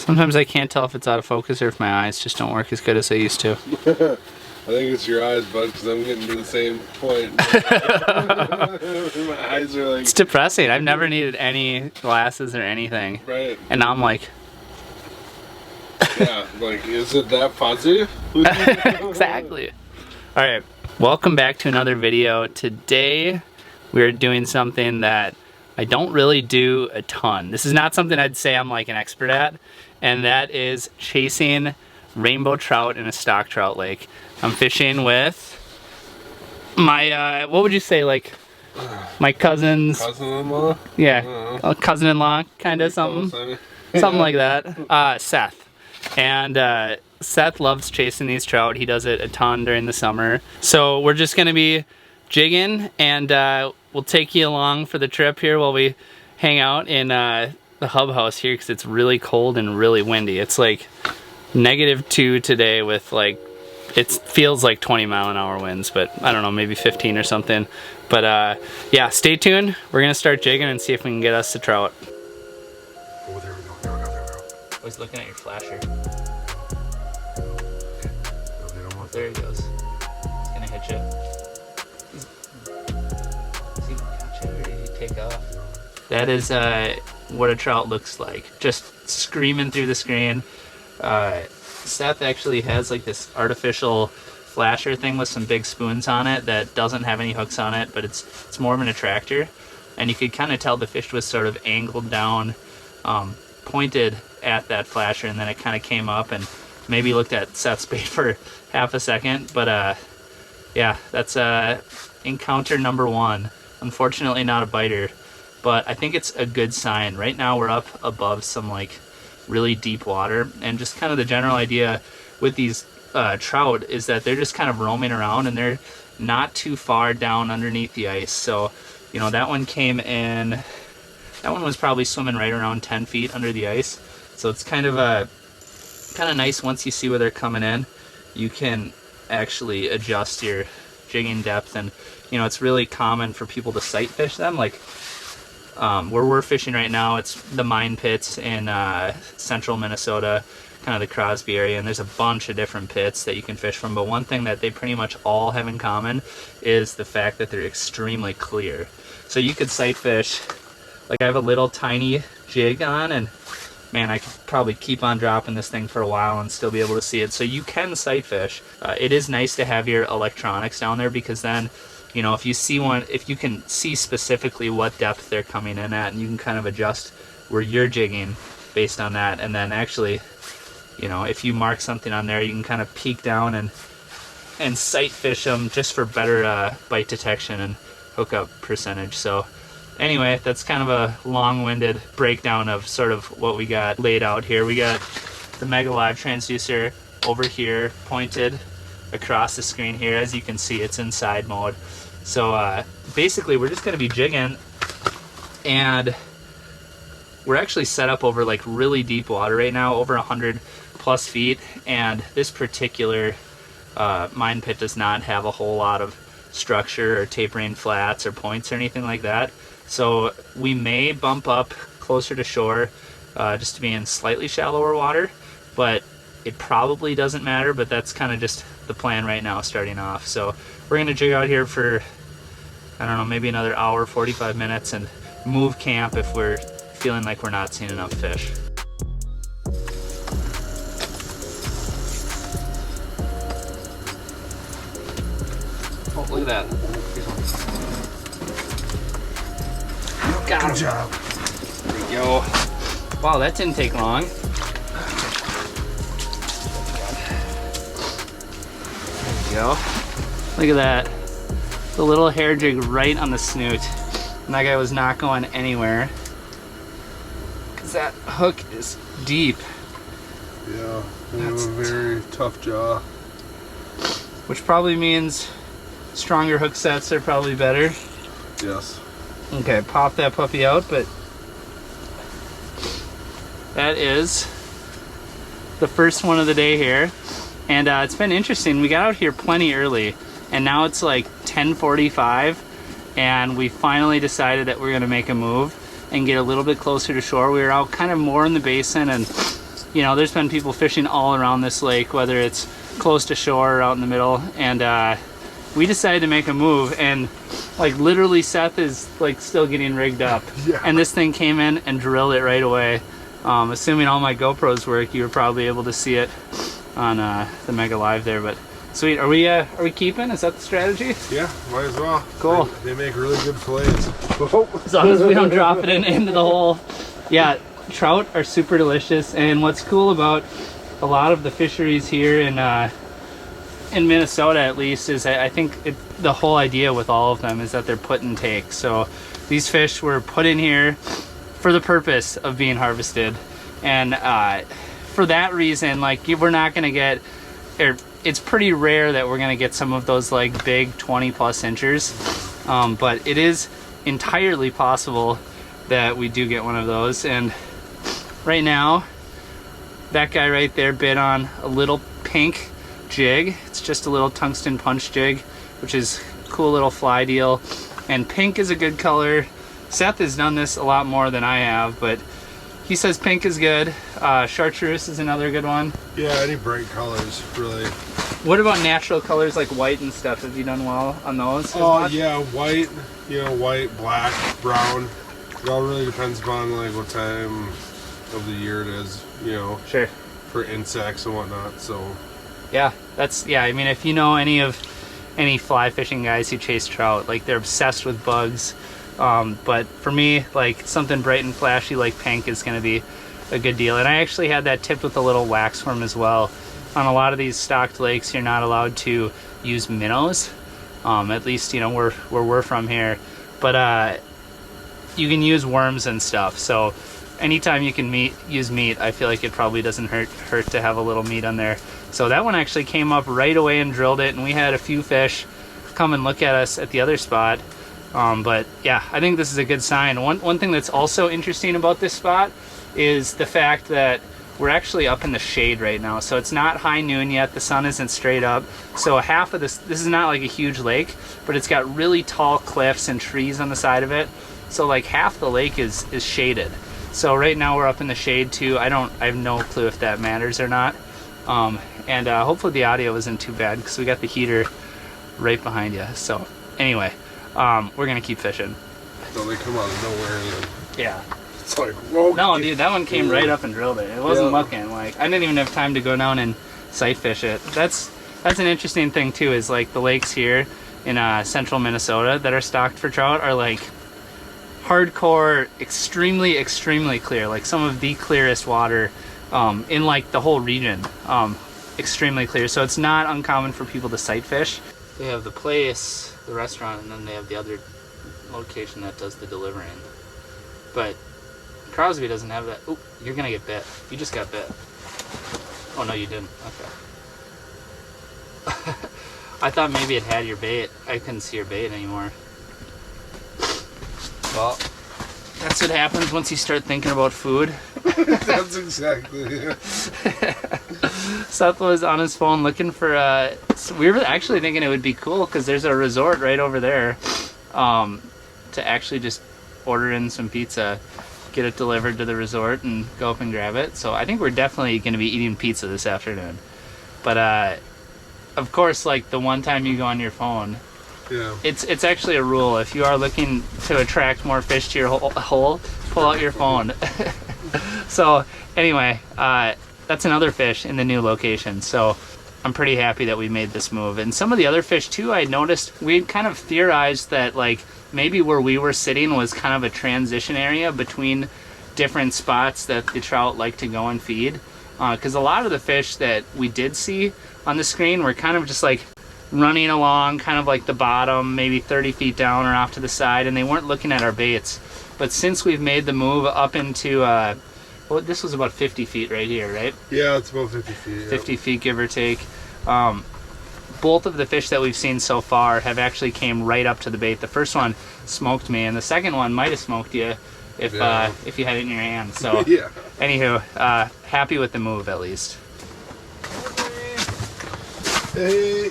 Sometimes I can't tell if it's out of focus or if my eyes just don't work as good as they used to. I think it's your eyes, bud, because I'm getting to the same point. My eyes are like... It's depressing. I've never needed any glasses or anything. Right. And now I'm like... Yeah, like, is it that fuzzy? Exactly. Alright, welcome back to another video. Today, we're doing something that I don't really do a ton. This is not something I'd say I'm like an expert at, and that is chasing rainbow trout in a stock trout lake. I'm fishing with my, what would you say, like, my cousin's... Cousin-in-law? Yeah, a cousin-in-law, kind of something. Something like that. Seth. And Seth loves chasing these trout. He does it a ton during the summer. So we're just going to be jigging, and we'll take you along for the trip here while we hang out in the hub house here, because it's really cold and really windy. It's like -2 today with like, it feels like 20-mile-an-hour winds, but I don't know, maybe 15 or something. But yeah, stay tuned. We're gonna start jigging and see if we can get us a trout. Oh, there we go, there we go, there we go. I was looking at your flasher. No, there he goes. He's gonna hit you. Is he gonna catch it, or did he take off? That is what a trout looks like. Just screaming through the screen. Seth actually has like this artificial flasher thing with some big spoons on it that doesn't have any hooks on it, but it's more of an attractor, and you could kind of tell the fish was sort of angled down, pointed at that flasher, and then it kind of came up and maybe looked at Seth's bait for half a second. But yeah, that's encounter number 1. Unfortunately not a biter, but I think it's a good sign. Right now we're up above some like really deep water, and just kind of the general idea with these trout is that they're just kind of roaming around, and they're not too far down underneath the ice. So, you know, that one came in, that one was probably swimming right around 10 feet under the ice. So it's kind of nice once you see where they're coming in, you can actually adjust your jigging depth. And you know, it's really common for people to sight fish them. Like where we're fishing right now, it's the mine pits in central Minnesota, kind of the Crosby area, and there's a bunch of different pits that you can fish from. But one thing that they pretty much all have in common is the fact that they're extremely clear. So you could sight fish, like I have a little tiny jig on, and man, I could probably keep on dropping this thing for a while and still be able to see it. So you can sight fish. It is nice to have your electronics down there, because then, you know, if you see one, if you can see specifically what depth they're coming in at, and you can kind of adjust where you're jigging based on that. And then actually, you know, if you mark something on there, you can kind of peek down and sight fish them just for better bite detection and hookup percentage. So anyway, that's kind of a long-winded breakdown of sort of what we got laid out here. We got the Mega Live transducer over here pointed across the screen here. As you can see, it's in side mode. So basically we're just going to be jigging, and we're actually set up over like really deep water right now, over 100 plus feet, and this particular mine pit does not have a whole lot of structure or tapering flats or points or anything like that. So we may bump up closer to shore just to be in slightly shallower water, but it probably doesn't matter. But that's kind of just the plan right now starting off. So we're going to jig out here for, I don't know, maybe another hour, 45 minutes, and move camp if we're feeling like we're not seeing enough fish. Oh, look at that. Got him. Good job. There we go. Wow, that didn't take long. There we go. Look at that. The little hair jig right on the snoot. And that guy was not going anywhere, because that hook is deep. Yeah, they have a very tough jaw. Which probably means stronger hook sets are probably better. Yes. Okay, pop that puppy out, but that is the first one of the day here. And it's been interesting. We got out here plenty early, and now it's like 10:45, and we finally decided that we're gonna make a move and get a little bit closer to shore. We were out kind of more in the basin, and you know, there's been people fishing all around this lake, whether it's close to shore or out in the middle, and we decided to make a move, and like literally Seth is like still getting rigged up. Yeah. And this thing came in and drilled it right away. Assuming all my GoPros work, you were probably able to see it on the Mega Live there, but sweet. Are we keeping? Is that the strategy? Yeah, might as well. Cool. They make really good fillets. As long as we don't drop it into the hole. Yeah, trout are super delicious, and what's cool about a lot of the fisheries here in Minnesota, at least, is I think the whole idea with all of them is that they're put and take. So these fish were put in here for the purpose of being harvested, and for that reason, like, we're not gonna get, or it's pretty rare that we're gonna get some of those like big 20+ inchers, but it is entirely possible that we do get one of those. And right now, that guy right there bit on a little pink jig. It's just a little tungsten punch jig, which is a cool little fly deal, and pink is a good color. Seth has done this a lot more than I have, but he says pink is good. Chartreuse is another good one. Yeah, any bright colors, really. What about natural colors like white and stuff? Have you done well on those? Oh, yeah, white, white, black, brown. It all really depends upon like what time of the year it is, Sure. for insects and whatnot, so. Yeah, I mean, if you know any fly fishing guys who chase trout, like, they're obsessed with bugs. But for me, like, something bright and flashy like pink is going to be a good deal. And I actually had that tipped with a little waxworm as well. On a lot of these stocked lakes, you're not allowed to use minnows, at least, where we're from here. But you can use worms and stuff. So anytime you can use meat, I feel like it probably doesn't hurt to have a little meat on there. So that one actually came up right away and drilled it, and we had a few fish come and look at us at the other spot. But yeah, I think this is a good sign. One thing that's also interesting about this spot is the fact that we're actually up in the shade right now. So it's not high noon yet, the sun isn't straight up. So half of this is not like a huge lake, but it's got really tall cliffs and trees on the side of it. So like half the lake is shaded. So right now we're up in the shade too. I have no clue if that matters or not. And hopefully the audio isn't too bad because we got the heater right behind you. So anyway, we're gonna keep fishing. So they come out of nowhere and Yeah. it's like, whoa. No, dude, that one came right up and drilled it. It wasn't looking. Like, I didn't even have time to go down and sight fish it. That's an interesting thing too, is like the lakes here in central Minnesota that are stocked for trout are like hardcore, extremely clear, like some of the clearest water in like the whole region. Extremely clear, so it's not uncommon for people to sight fish. They have the place, the restaurant, and then they have the other location that does the delivering. But Crosby doesn't have that. Oh, you're gonna get bit. You just got bit. Oh no, you didn't. Okay. I thought maybe it had your bait. I couldn't see your bait anymore. Well, that's what happens once you start thinking about food. That's exactly it. Seth was on his phone looking for we were actually thinking it would be cool because there's a resort right over there, to actually just order in some pizza, get it delivered to the resort, and go up and grab it. So I think we're definitely going to be eating pizza this afternoon. But of course, like the one time you go on your phone, Yeah. it's actually a rule. If you are looking to attract more fish to your hole, pull out your phone. So anyway, that's another fish in the new location. So I'm pretty happy that we made this move. And some of the other fish too, I noticed we had kind of theorized that like maybe where we were sitting was kind of a transition area between different spots that the trout like to go and feed. Because a lot of the fish that we did see on the screen were kind of just like running along kind of like the bottom, maybe 30 feet down or off to the side, and they weren't looking at our baits. But since we've made the move up into well, this was about 50 feet right here, right? Yeah, it's about 50 feet. Yeah. 50 feet, give or take. Both of the fish that we've seen so far have actually came right up to the bait. The first one smoked me, and the second one might have smoked you if you had it in your hand. So, Yeah. Anywho, happy with the move at least. Hey.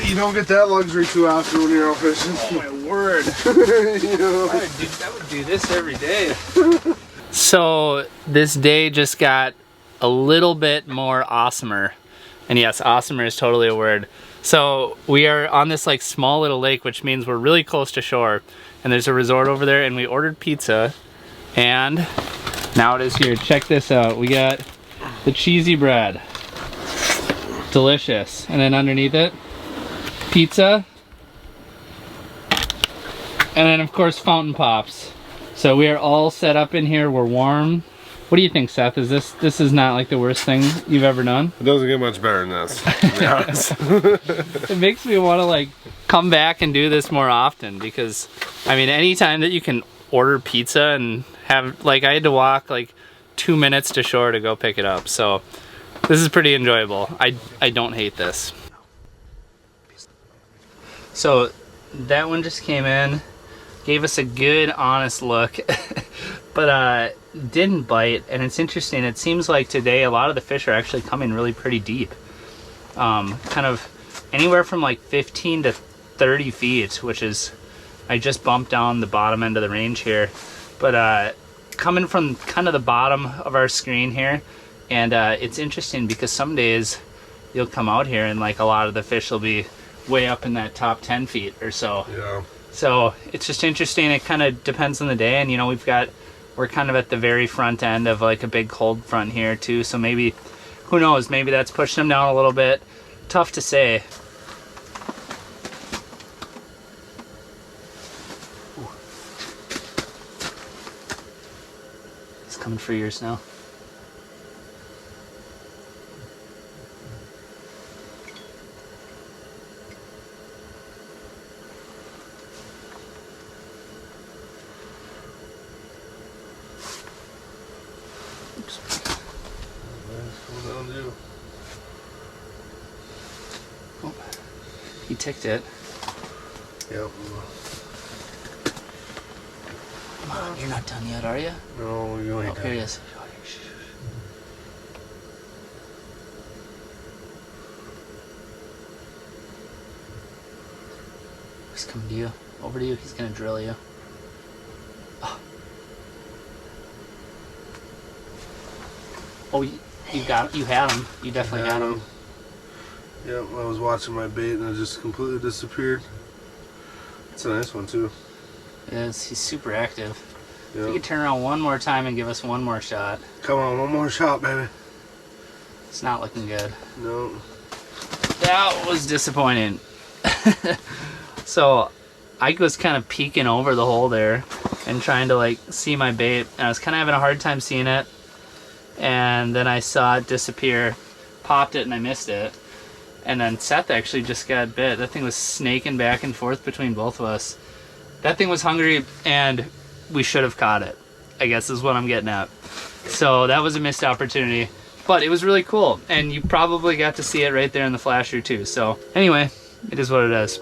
You don't get that luxury too often when you're out fishing. Oh my word. You know? I would do this every day. So this day just got a little bit more awesomer. And yes, awesomer is totally a word. So we are on this like small little lake, which means we're really close to shore. And there's a resort over there, and we ordered pizza. And now it is here. Check this out. We got the cheesy bread. Delicious. And then underneath it, pizza. And then of course fountain pops. So we are all set up in here. We're warm. What do you think, Seth? Is this is not like the worst thing you've ever done? It doesn't get much better than this, to be honest. It makes me want to like come back and do this more often, because I mean, anytime that you can order pizza and have, like, I had to walk like 2 minutes to shore to go pick it up. So this is pretty enjoyable. I don't hate this. So that one just came in, gave us a good honest look, but didn't bite. And it's interesting, it seems like today a lot of the fish are actually coming really pretty deep, kind of anywhere from like 15 to 30 feet, which is, I just bumped down the bottom end of the range here, but coming from kind of the bottom of our screen here. And it's interesting because some days you'll come out here and like a lot of the fish will be way up in that top 10 feet or so. Yeah. So it's just interesting. It kind of depends on the day. And you know, we're kind of at the very front end of like a big cold front here too. So maybe, who knows, maybe that's pushing them down a little bit. Tough to say. Ooh. It's coming for years now. Oh, he ticked it. Yep. Come on, you're not done yet, are you? No, you ain't Oh, here he is. He's coming to you. Over to you. He's gonna drill you. Oh, you got him. You had him. You definitely had him. Yep, I was watching my bait and it just completely disappeared. It's a nice one too. It is. He's super active. Yep. If you could turn around one more time and give us one more shot. Come on, one more shot, baby. It's not looking good. No. That was disappointing. So I was kind of peeking over the hole there and trying to like see my bait. And I was kind of having a hard time seeing it. And then I saw it disappear, popped it, and I missed it. And then Seth actually just got bit. That thing was snaking back and forth between both of us. That thing was hungry, and we should have caught it, I guess is what I'm getting at. So that was a missed opportunity. But it was really cool, and you probably got to see it right there in the flasher too. So anyway, it is what it is.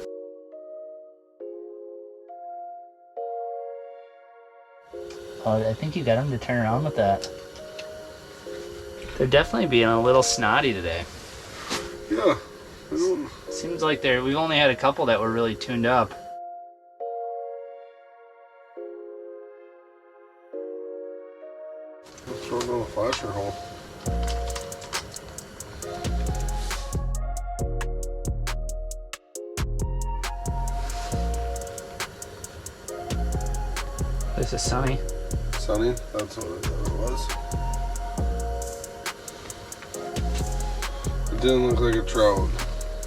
Oh, I think you got him to turn around with that. They're definitely being a little snotty today. Yeah. I don't... Seems like we've only had a couple that were really tuned up. Let's throw it on the flasher hole. This is sunny. Sunny? That's what it was. It didn't look like a trout.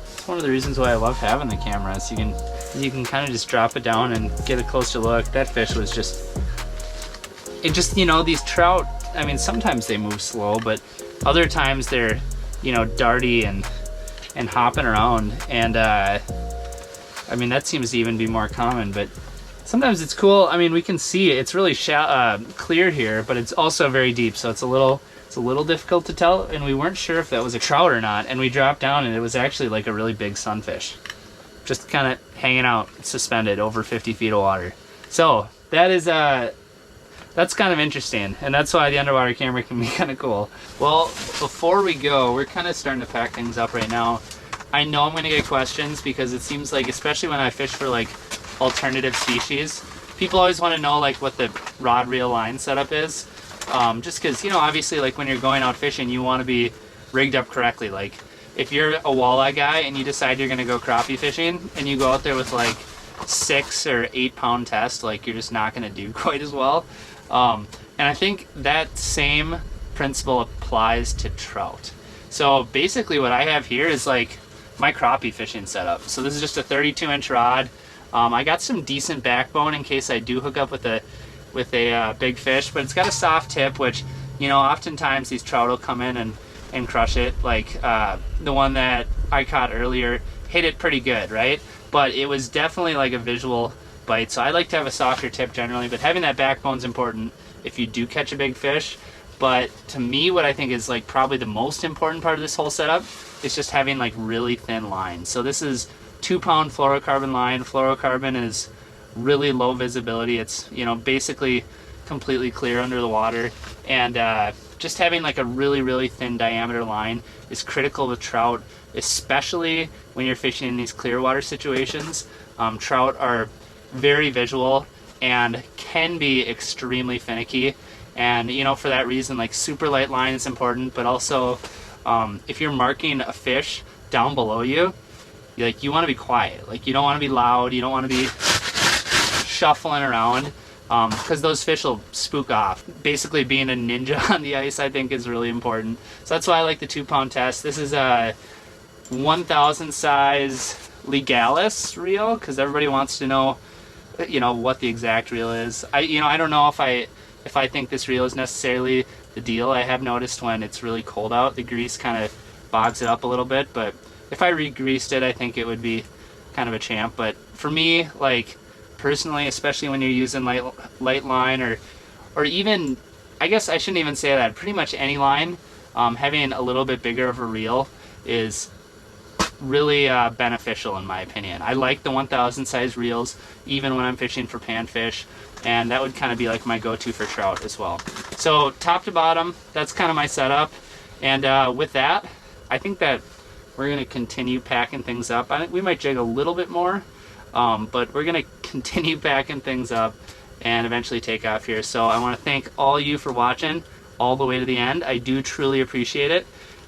It's one of the reasons why I love having the camera. So you can kind of just drop it down and get a closer look. That fish was just, you know, these trout, I mean, sometimes they move slow, but other times they're, you know, darty and hopping around. And I mean, that seems to even be more common, but sometimes it's cool. I mean, we can see it's really clear here, but it's also very deep, so it's a little difficult to tell, and we weren't sure if that was a trout or not, and we dropped down and it was actually like a really big sunfish, just kind of hanging out suspended over 50 feet of water. So that is that's kind of interesting, and that's why the underwater camera can be kind of cool. Well, before we go, we're kind of starting to pack things up right now. I know I'm going to get questions because it seems like, especially when I fish for like alternative species, people always want to know like what the rod reel line setup is. Just because, you know, obviously like when you're going out fishing, you want to be rigged up correctly. Like if you're a walleye guy and you decide you're going to go crappie fishing and you go out there with like 6 or 8 pound test, like you're just not going to do quite as well. And I think that same principle applies to trout. So basically what I have here is like my crappie fishing setup. So this is just a 32-inch rod. I got some decent backbone in case I do hook up with a big fish, but it's got a soft tip, which, you know, oftentimes these trout will come in and crush it. Like the one that I caught earlier hit it pretty good, right? But it was definitely like a visual bite. So I like to have a softer tip generally, but having that backbone is important if you do catch a big fish. But to me, what I think is like probably the most important part of this whole setup is just having like really thin lines. So this is 2-pound fluorocarbon line. Fluorocarbon is really low visibility. It's, you know, basically completely clear under the water. And just having like a really thin diameter line is critical with trout, especially when you're fishing in these clear water situations. Trout are very visual and can be extremely finicky. And, you know, for that reason, like super light line is important, but also if you're marking a fish down below you, like you want to be quiet. Like you don't want to be loud. You don't want to be shuffling around because those fish will spook off. Basically being a ninja on the ice, I think, is really important. So that's why I like the 2-pound test. This is a 1,000 size Legalis reel because everybody wants to know, you know, what the exact reel is. I don't know if I think this reel is necessarily the deal. I have noticed when it's really cold out, the grease kind of bogs it up a little bit, but if I re-greased it, I think it would be kind of a champ. But for me, like personally, especially when you're using light line or even, I guess I shouldn't even say that, pretty much any line, having a little bit bigger of a reel is really beneficial in my opinion. I like the 1,000 size reels even when I'm fishing for panfish, and that would kind of be like my go-to for trout as well. So top to bottom, that's kind of my setup. And with that, I think that we're going to continue packing things up. I think we might jig a little bit more, but we're going to continue packing things up and eventually take off here. So I want to thank all you for watching all the way to the end. I do truly appreciate it.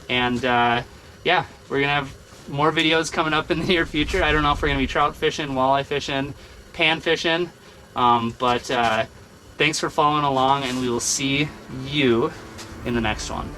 And yeah, we're going to have more videos coming up in the near future. I don't know if we're going to be trout fishing, walleye fishing, pan fishing, but thanks for following along, and we will see you in the next one.